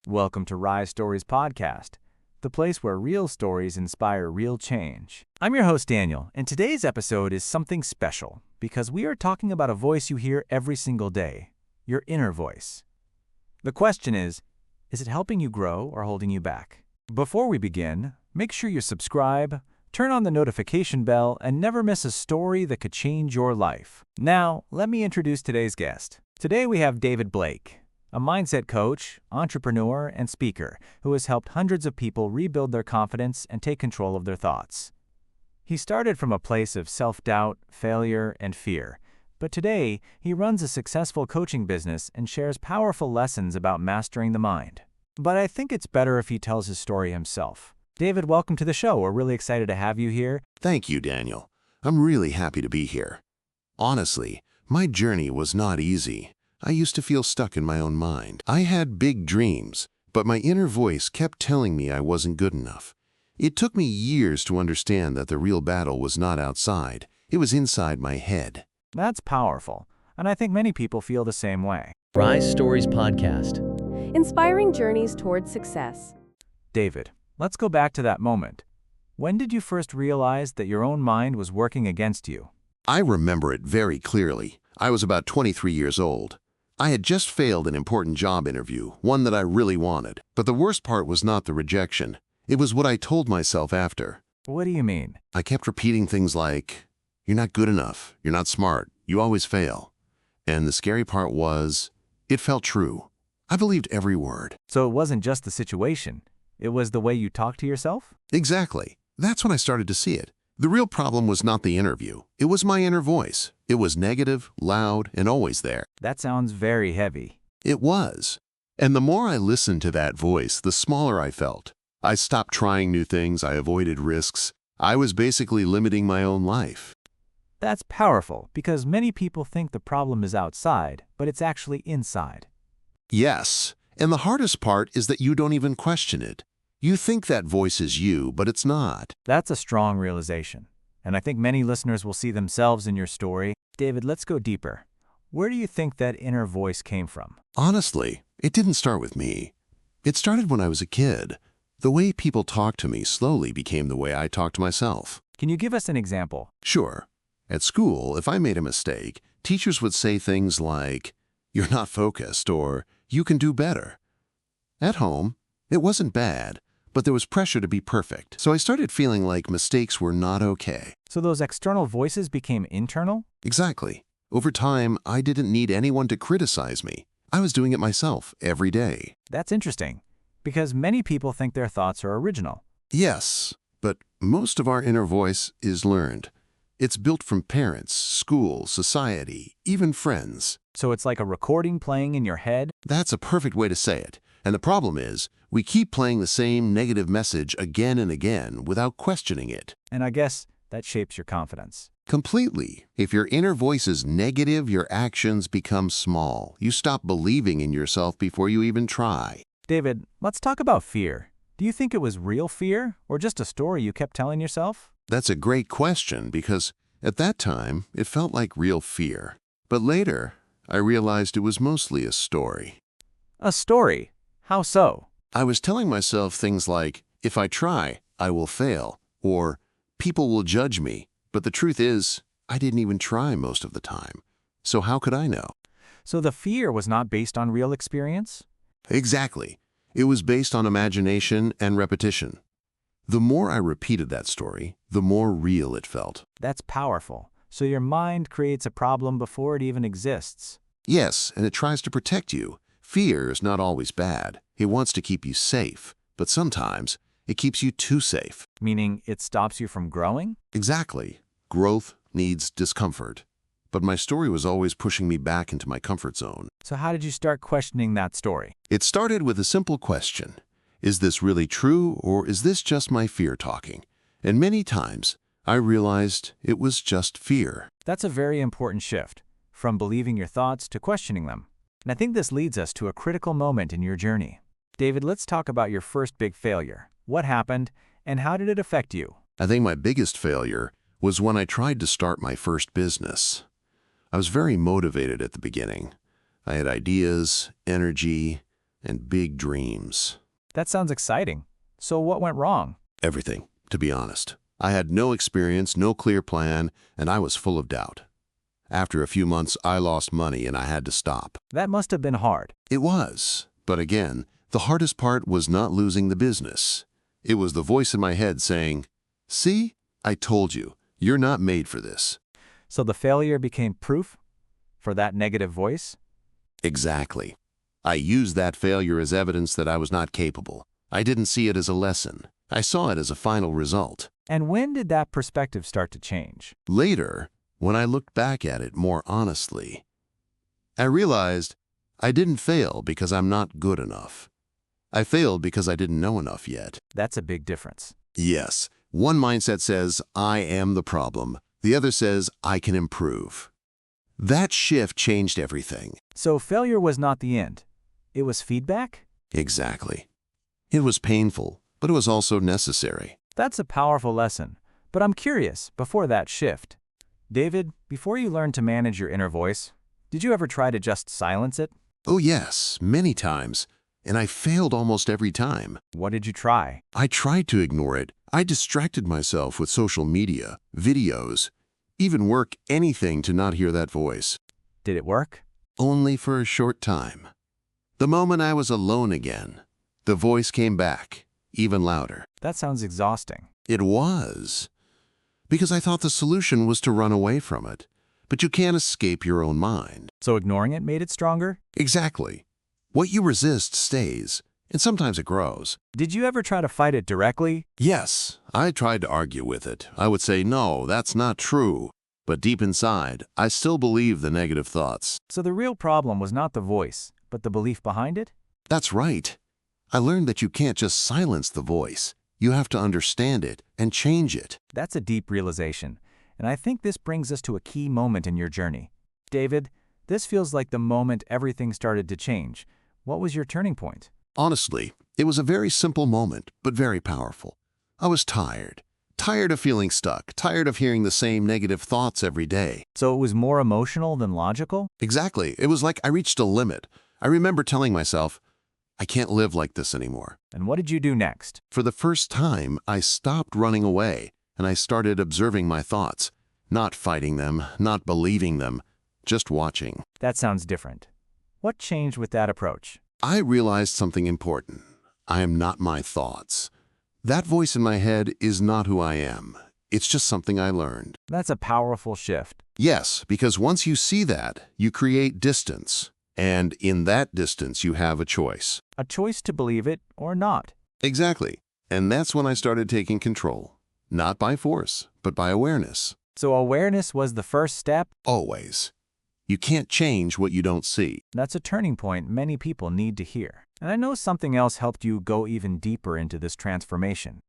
Welcome to Rise Stories Podcast, the place where real stories inspire real change. I'm your host, Daniel, and today's episode is something special because we are talking about a voice you hear every single day, your inner voice. The question is it helping you grow or holding you back? Before we begin, make sure you subscribe, turn on the notification bell, and never miss a story that could change your life. Now, let me introduce today's guest. Today we have David Blake, a mindset coach, entrepreneur, and speaker who has helped hundreds of people rebuild their confidence and take control of their thoughts. He started from a place of self-doubt, failure, and fear, but today he runs a successful coaching business and shares powerful lessons about mastering the mind. But I think it's better if he tells his story himself. David, welcome to the show. We're really excited to have you here. Thank you, Daniel. I'm really happy to be here. Honestly, my journey was not easy. I used to feel stuck in my own mind. I had big dreams, but my inner voice kept telling me I wasn't good enough. It took me years to understand that the real battle was not outside. It was inside my head. That's powerful, and I think many people feel the same way. Rise Stories Podcast. Inspiring journeys towards success. David, let's go back to that moment. When did you first realize that your own mind was working against you? I remember it very clearly. I was about 23 years old. I had just failed an important job interview, one that I really wanted. But the worst part was not the rejection. It was what I told myself after. What do you mean? I kept repeating things like, "You're not good enough, you're not smart, you always fail." And the scary part was, it felt true. I believed every word. So it wasn't just the situation. It was the way you talk to yourself? Exactly. That's when I started to see it. The real problem was not the interview. It was my inner voice. It was negative, loud, and always there. That sounds very heavy. It was. And the more I listened to that voice, the smaller I felt. I stopped trying new things. I avoided risks. I was basically limiting my own life. That's powerful because many people think the problem is outside, but it's actually inside. Yes. And the hardest part is that you don't even question it. You think that voice is you, but it's not. That's a strong realization, and I think many listeners will see themselves in your story. David, let's go deeper. Where do you think that inner voice came from? Honestly, it didn't start with me. It started when I was a kid. The way people talked to me slowly became the way I talked to myself. Can you give us an example? Sure. At school, if I made a mistake, teachers would say things like, "You're not focused," or "You can do better." At home, it wasn't bad, but there was pressure to be perfect. So I started feeling like mistakes were not okay. So those external voices became internal? Exactly. Over time, I didn't need anyone to criticize me. I was doing it myself every day. That's interesting, because many people think their thoughts are original. Yes, but most of our inner voice is learned. It's built from parents, school, society, even friends. So it's like a recording playing in your head? That's a perfect way to say it. And the problem is, we keep playing the same negative message again and again without questioning it. And I guess that shapes your confidence. Completely. If your inner voice is negative, your actions become small. You stop believing in yourself before you even try. David, let's talk about fear. Do you think it was real fear or just a story you kept telling yourself? That's a great question because at that time, it felt like real fear. But later, I realized it was mostly a story. A story? How so? I was telling myself things like, "If I try, I will fail," or "People will judge me." But the truth is, I didn't even try most of the time. So how could I know? So the fear was not based on real experience? Exactly. It was based on imagination and repetition. The more I repeated that story, the more real it felt. That's powerful. So your mind creates a problem before it even exists. Yes, and it tries to protect you. Fear is not always bad. It wants to keep you safe, but sometimes it keeps you too safe. Meaning it stops you from growing? Exactly. Growth needs discomfort. But my story was always pushing me back into my comfort zone. So how did you start questioning that story? It started with a simple question. Is this really true, or is this just my fear talking? And many times, I realized it was just fear. That's a very important shift, from believing your thoughts to questioning them. And I think this leads us to a critical moment in your journey. David, let's talk about your first big failure. What happened, and how did it affect you? I think my biggest failure was when I tried to start my first business. I was very motivated at the beginning. I had ideas, energy, and big dreams. That sounds exciting. So what went wrong? Everything, to be honest. I had no experience, no clear plan, and I was full of doubt. After a few months, I lost money and I had to stop. That must have been hard. It was. But again, the hardest part was not losing the business. It was the voice in my head saying, "See, I told you, you're not made for this." So the failure became proof for that negative voice? Exactly. I used that failure as evidence that I was not capable. I didn't see it as a lesson. I saw it as a final result. And when did that perspective start to change? Later, when I looked back at it more honestly, I realized I didn't fail because I'm not good enough. I failed because I didn't know enough yet. That's a big difference. Yes, one mindset says, I am the problem. The other says, I can improve. That shift changed everything. So failure was not the end. It was feedback? Exactly. It was painful, but it was also necessary. That's a powerful lesson. But I'm curious, before that shift, David, before you learned to manage your inner voice, did you ever try to just silence it? Oh yes, many times. And I failed almost every time. What did you try? I tried to ignore it. I distracted myself with social media, videos, even work, anything to not hear that voice. Did it work? Only for a short time. The moment I was alone again, the voice came back, even louder. That sounds exhausting. It was. Because I thought the solution was to run away from it. But you can't escape your own mind. So ignoring it made it stronger? Exactly. What you resist stays, and sometimes it grows. Did you ever try to fight it directly? Yes, I tried to argue with it. I would say, no, that's not true. But deep inside, I still believe the negative thoughts. So the real problem was not the voice, but the belief behind it? That's right. I learned that you can't just silence the voice. You have to understand it and change it. That's a deep realization, and I think this brings us to a key moment in your journey. David, this feels like the moment everything started to change. What was your turning point? Honestly, it was a very simple moment, but very powerful. I was tired. Tired of feeling stuck. Tired of hearing the same negative thoughts every day. So it was more emotional than logical? Exactly. It was like I reached a limit. I remember telling myself, I can't live like this anymore. And what did you do next? For the first time, I stopped running away, and I started observing my thoughts. Not fighting them, not believing them, just watching. That sounds different. What changed with that approach? I realized something important. I am not my thoughts. That voice in my head is not who I am. It's just something I learned. That's a powerful shift. Yes, because once you see that, you create distance. And in that distance, you have a choice. A choice to believe it or not. Exactly. And that's when I started taking control. Not by force, but by awareness. So awareness was the first step? Always. You can't change what you don't see. That's a turning point many people need to hear. And I know something else helped you go even deeper into this transformation.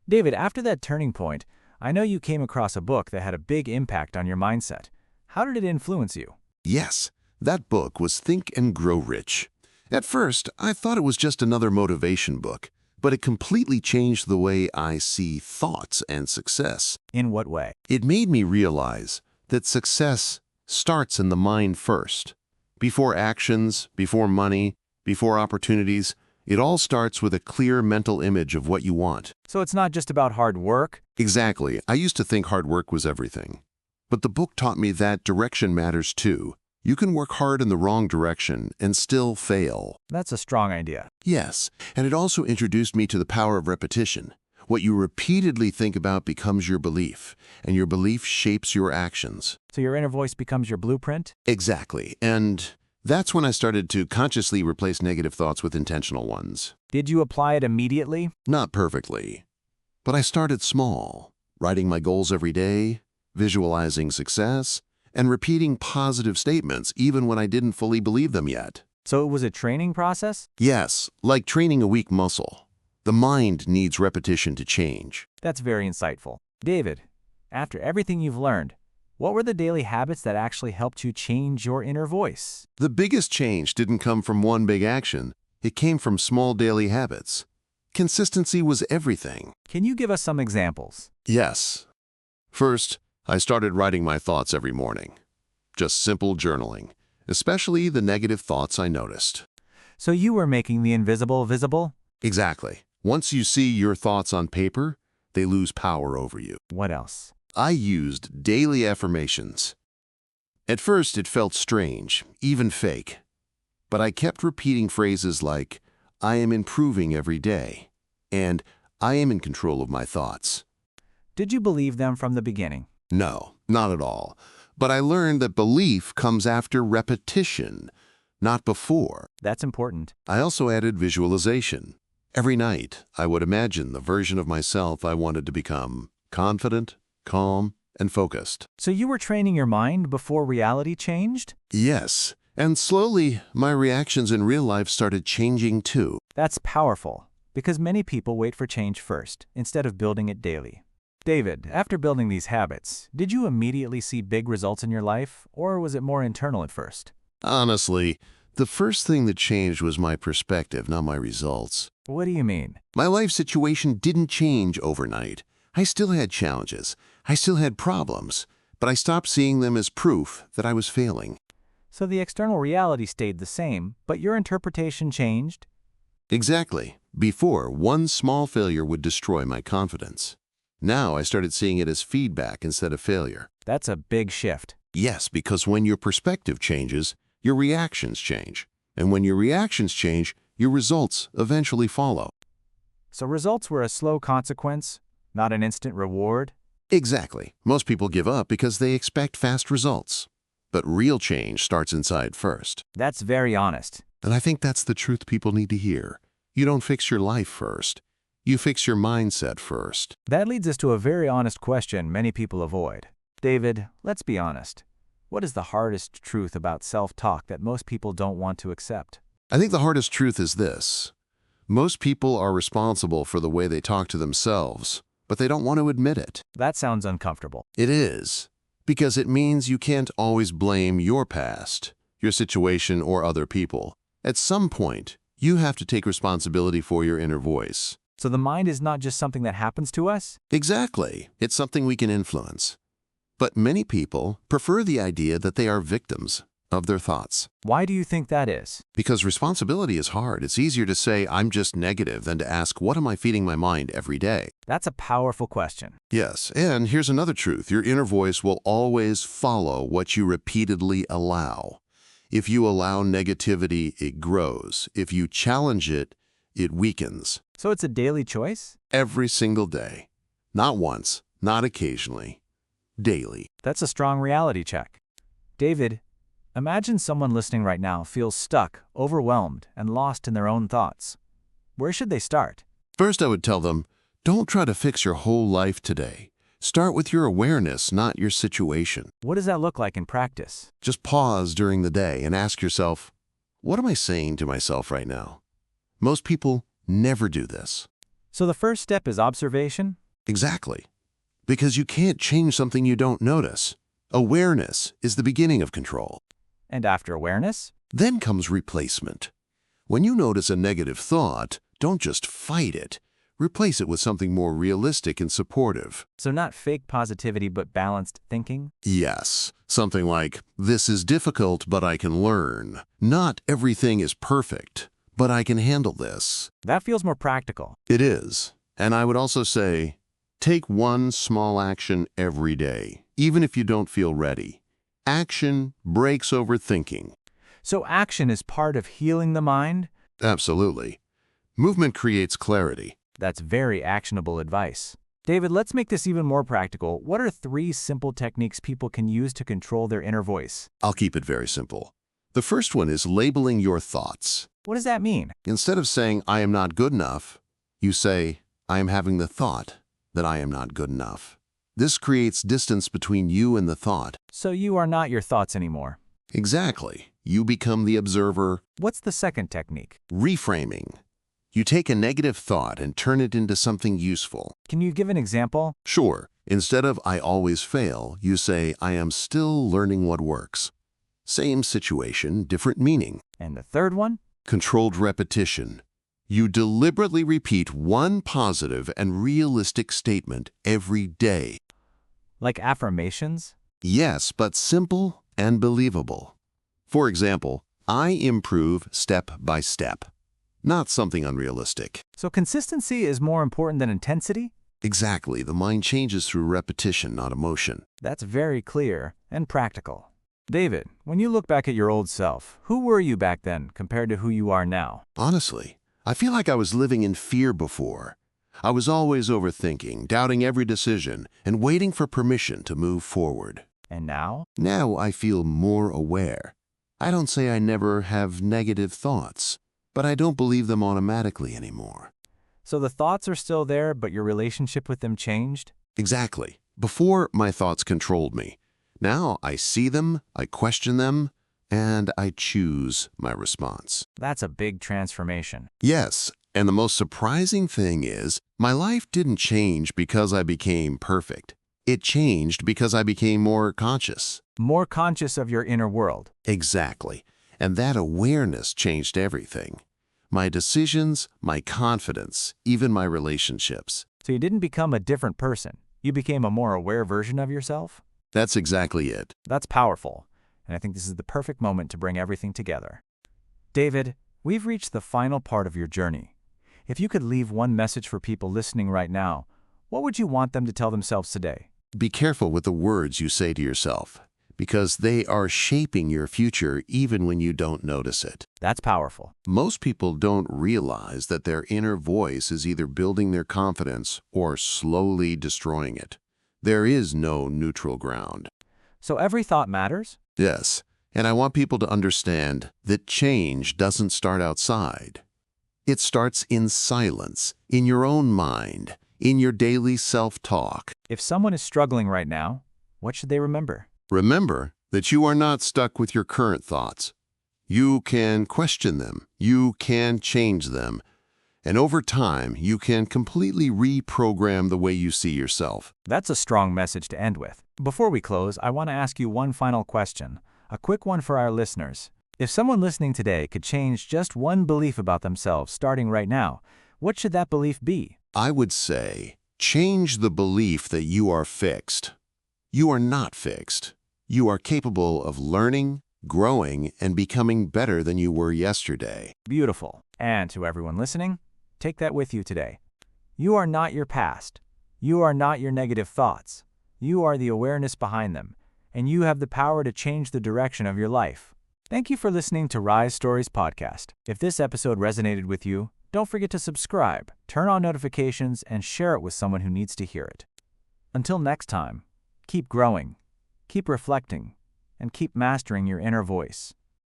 David, after that turning point, I know you came across a book that had a big impact on your mindset. How did it influence you? Yes, that book was Think and Grow Rich. At first, I thought it was just another motivation book, but it completely changed the way I see thoughts and success. In what way? It made me realize that success starts in the mind first. Before actions, before money, before opportunities, it all starts with a clear mental image of what you want. So it's not just about hard work? Exactly. I used to think hard work was everything. But the book taught me that direction matters too. You can work hard in the wrong direction and still fail. That's a strong idea. Yes, and it also introduced me to the power of repetition. What you repeatedly think about becomes your belief, and your belief shapes your actions. So your inner voice becomes your blueprint? Exactly, and that's when I started to consciously replace negative thoughts with intentional ones. Did you apply it immediately? Not perfectly, but I started small, writing my goals every day, visualizing success, and repeating positive statements even when I didn't fully believe them yet. So it was a training process? Yes, like training a weak muscle. The mind needs repetition to change. That's very insightful. David, after everything you've learned, what were the daily habits that actually helped you change your inner voice? The biggest change didn't come from one big action. It came from small daily habits. Consistency was everything. Can you give us some examples? Yes. First, I started writing my thoughts every morning. Just simple journaling, especially the negative thoughts I noticed. So you were making the invisible visible? Exactly. Once you see your thoughts on paper, they lose power over you. What else? I used daily affirmations. At first, it felt strange, even fake. But I kept repeating phrases like, I am improving every day, and I am in control of my thoughts. Did you believe them from the beginning? No, not at all. But I learned that belief comes after repetition, not before. That's important. I also added visualization. Every night, I would imagine the version of myself I wanted to become: confident, calm, and focused. So you were training your mind before reality changed? Yes, and slowly, my reactions in real life started changing too. That's powerful, because many people wait for change first, instead of building it daily. David, after building these habits, did you immediately see big results in your life, or was it more internal at first? Honestly, the first thing that changed was my perspective, not my results. What do you mean? My life situation didn't change overnight. I still had challenges. I still had problems. But I stopped seeing them as proof that I was failing. So the external reality stayed the same, but your interpretation changed? Exactly. Before, one small failure would destroy my confidence. Now I started seeing it as feedback instead of failure. That's a big shift. Yes, because when your perspective changes, your reactions change. And when your reactions change, your results eventually follow. So results were a slow consequence, not an instant reward? Exactly. Most people give up because they expect fast results. But real change starts inside first. That's very honest. And I think that's the truth people need to hear. You don't fix your life first. You fix your mindset first. That leads us to a very honest question many people avoid. David, let's be honest. What is the hardest truth about self-talk that most people don't want to accept? I think the hardest truth is this. Most people are responsible for the way they talk to themselves, but they don't want to admit it. That sounds uncomfortable. It is, because it means you can't always blame your past, your situation, or other people. At some point, you have to take responsibility for your inner voice. So the mind is not just something that happens to us? Exactly. It's something we can influence. But many people prefer the idea that they are victims of their thoughts. Why do you think that is? Because responsibility is hard. It's easier to say, I'm just negative, than to ask, what am I feeding my mind every day? That's a powerful question. Yes, and here's another truth. Your inner voice will always follow what you repeatedly allow. If you allow negativity, it grows. If you challenge it, it weakens. So it's a daily choice? Every single day. Not once, not occasionally. Daily. That's a strong reality check. David, imagine someone listening right now feels stuck, overwhelmed, and lost in their own thoughts. Where should they start? First, I would tell them, don't try to fix your whole life today. Start with your awareness, not your situation. What does that look like in practice? Just pause during the day and ask yourself, what am I saying to myself right now? Most people never do this. So the first step is observation? Exactly. Because you can't change something you don't notice. Awareness is the beginning of control. And after awareness? Then comes replacement. When you notice a negative thought, don't just fight it. Replace it with something more realistic and supportive. So not fake positivity, but balanced thinking? Yes, something like, this is difficult, but I can learn. Not everything is perfect, but I can handle this. That feels more practical. It is. And I would also say, take one small action every day, even if you don't feel ready. Action breaks overthinking. So action is part of healing the mind? Absolutely. Movement creates clarity. That's very actionable advice. David, let's make this even more practical. What are 3 simple techniques people can use to control their inner voice? I'll keep it very simple. The first one is labeling your thoughts. What does that mean? Instead of saying, I am not good enough, you say, I am having the thought that I am not good enough. This creates distance between you and the thought. So you are not your thoughts anymore. Exactly. You become the observer. What's the second technique? Reframing. You take a negative thought and turn it into something useful. Can you give an example? Sure. Instead of I always fail, you say I am still learning what works. Same situation, different meaning. And the third one? Controlled repetition. You deliberately repeat one positive and realistic statement every day. Like affirmations? Yes, but simple and believable. For example, I improve step by step, not something unrealistic. So consistency is more important than intensity? Exactly, the mind changes through repetition, not emotion. That's very clear and practical. David, when you look back at your old self, who were you back then compared to who you are now? Honestly, I feel like I was living in fear before. I was always overthinking, doubting every decision, and waiting for permission to move forward. And now? Now I feel more aware. I don't say I never have negative thoughts, but I don't believe them automatically anymore. So the thoughts are still there, but your relationship with them changed? Exactly. Before, my thoughts controlled me. Now I see them, I question them, and I choose my response. That's a big transformation. Yes, and the most surprising thing is, my life didn't change because I became perfect. It changed because I became more conscious. More conscious of your inner world. Exactly. And that awareness changed everything. My decisions, my confidence, even my relationships. So you didn't become a different person. You became a more aware version of yourself? That's exactly it. That's powerful. And I think this is the perfect moment to bring everything together. David, we've reached the final part of your journey. If you could leave one message for people listening right now, what would you want them to tell themselves today? Be careful with the words you say to yourself, because they are shaping your future even when you don't notice it. That's powerful. Most people don't realize that their inner voice is either building their confidence or slowly destroying it. There is no neutral ground. So every thought matters? Yes, and I want people to understand that change doesn't start outside. It starts in silence, in your own mind, in your daily self-talk. If someone is struggling right now, what should they remember? Remember that you are not stuck with your current thoughts. You can question them, you can change them, and over time, you can completely reprogram the way you see yourself. That's a strong message to end with. Before we close, I want to ask you one final question, a quick one for our listeners. If someone listening today could change just one belief about themselves starting right now, what should that belief be? I would say, change the belief that you are fixed. You are not fixed. You are capable of learning, growing, and becoming better than you were yesterday. Beautiful. And to everyone listening, take that with you today. You are not your past. You are not your negative thoughts. You are the awareness behind them, and you have the power to change the direction of your life. Thank you for listening to Rise Stories Podcast. If this episode resonated with you, don't forget to subscribe, turn on notifications, and share it with someone who needs to hear it. Until next time, keep growing, keep reflecting, and keep mastering your inner voice.